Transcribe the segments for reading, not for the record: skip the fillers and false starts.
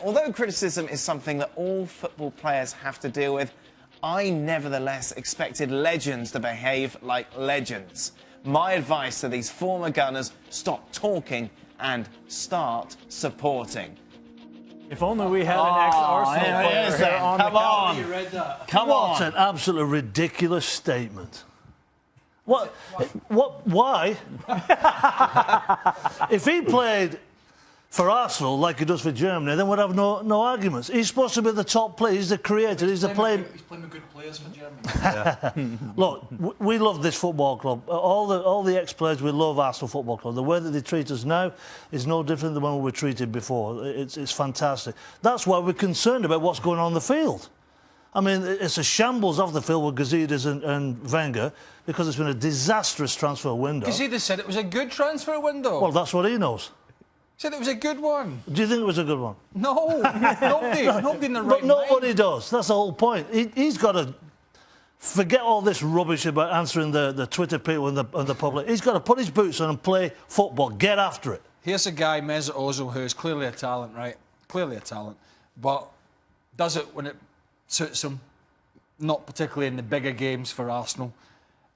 although criticism is something that all football players have to deal with, I nevertheless expected legends to behave like legends. My advice to these former Gunners: stop talking and start supporting. If only we had an ex-Arsenal player here on Come the on. You read that. Come What on. an absolutely ridiculous statement. Why? If he played for Arsenal like he does for Germany, then we'd have no arguments. He's supposed to be the top player. He's the creator. He's the player. He's playing with good players for Germany. Look, we love this football club. All the ex-players, we love Arsenal Football Club. The way that they treat us now is no different than when we were treated before. It's fantastic. That's why we're concerned about what's going on the field. I mean, it's a shambles off the field with Gazidis and Wenger because it's been a disastrous transfer window. Gazidis said it was a good transfer window. Well, that's what he knows. Said it was a good one. Do you think it was a good one? No, nobody in the right But nobody mind. does. That's the whole point. He's got to forget all this rubbish about answering the Twitter people and the public. He's got to put his boots on and play football. Get after it. Here's a guy, Mesut Ozil, who is clearly a talent, right? Clearly a talent, but does it when it suits him, not particularly in the bigger games for Arsenal.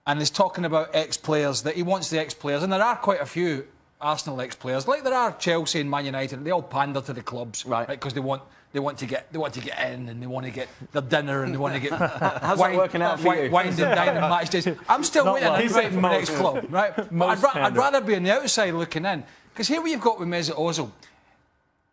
And he's talking about ex-players, that he wants the ex-players, and there are quite a few Arsenal ex-players, like there are Chelsea and Man United. They all pander to the clubs, right? Because they want to get in, and they want to get their dinner, and they want to get How's that working out for you? Wine and dining match days. I'm still waiting for the next club, right? But I'd rather be on the outside looking in, because here what you've got with Mesut Ozil.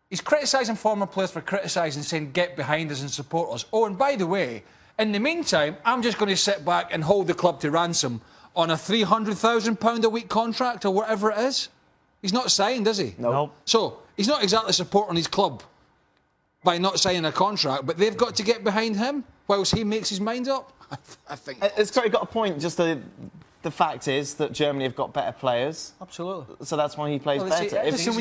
He's criticising former players for criticising, saying get behind us and support us. Oh, and by the way, in the meantime, I'm just going to sit back and hold the club to ransom on a £300,000 a week contract or whatever it is. He's not signed, is he? No. Nope. So he's not exactly supporting his club by not signing a contract, but they've got to get behind him whilst he makes his mind up. I think It's got a point. Just the fact is that Germany have got better players. Absolutely. So that's why he plays better. Listen,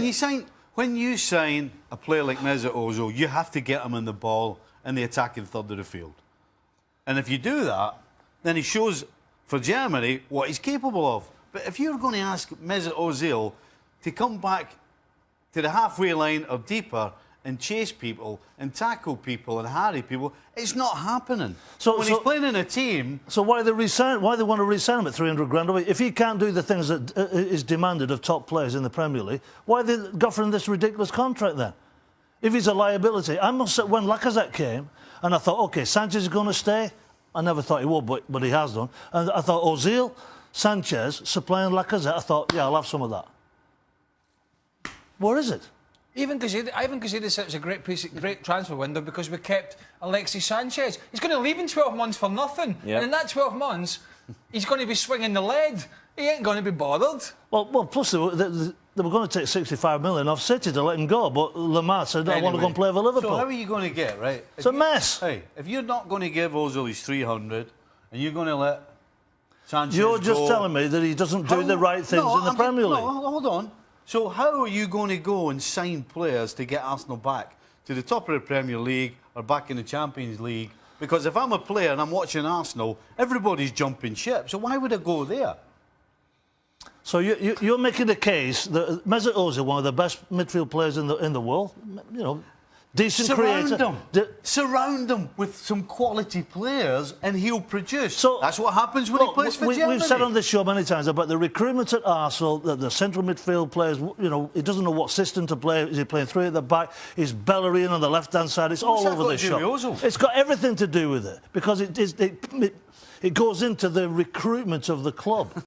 when you sign a player like Mesut Ozil, you have to get him in the ball in the attacking third of the field. And if you do that, then he shows for Germany what he's capable of. But if you're going to ask Mesut Ozil to come back to the halfway line or deeper and chase people and tackle people and harry people, it's not happening. So when he's playing in a team... So why they want to re-sign him at 300 grand a week? If he can't do the things that is demanded of top players in the Premier League, why are they offering this ridiculous contract then? If he's a liability, I must say, when Lacazette came, and I thought, OK, Sanchez is going to stay. I never thought he would, but he has done. And I thought Ozil, Sanchez, supplying Lacazette, I thought, yeah, I'll have some of that. Where is it? Even Gazidis said it was a great transfer window because we kept Alexis Sanchez. He's going to leave in 12 months for nothing. Yep. And in that 12 months, he's going to be swinging the lead. He ain't going to be bothered. Well, plus they were going to take 65 million off City to let him go, but Lamar said, I want to go and play for Liverpool. So how are you going to get, right? It's a mess. Hey, if you're not going to give Ozil his 300 and you're going to let Sanchez You're just go, telling me that he doesn't do the right things in the Premier League. No, hold on. So how are you going to go and sign players to get Arsenal back to the top of the Premier League or back in the Champions League? Because if I'm a player and I'm watching Arsenal, everybody's jumping ship. So why would I go there? So you're making the case that Mesut Ozil, one of the best midfield players in the world, you know, decent creator. Surround him with some quality players and he'll produce. So that's what happens when he plays for Germany. We've said on this show many times about the recruitment at Arsenal, the central midfield players, you know, he doesn't know what system to play. Is he playing three at the back? Is Bellerin on the left-hand side? It's all over the shop. It's got everything to do with it because it goes into the recruitment of the club.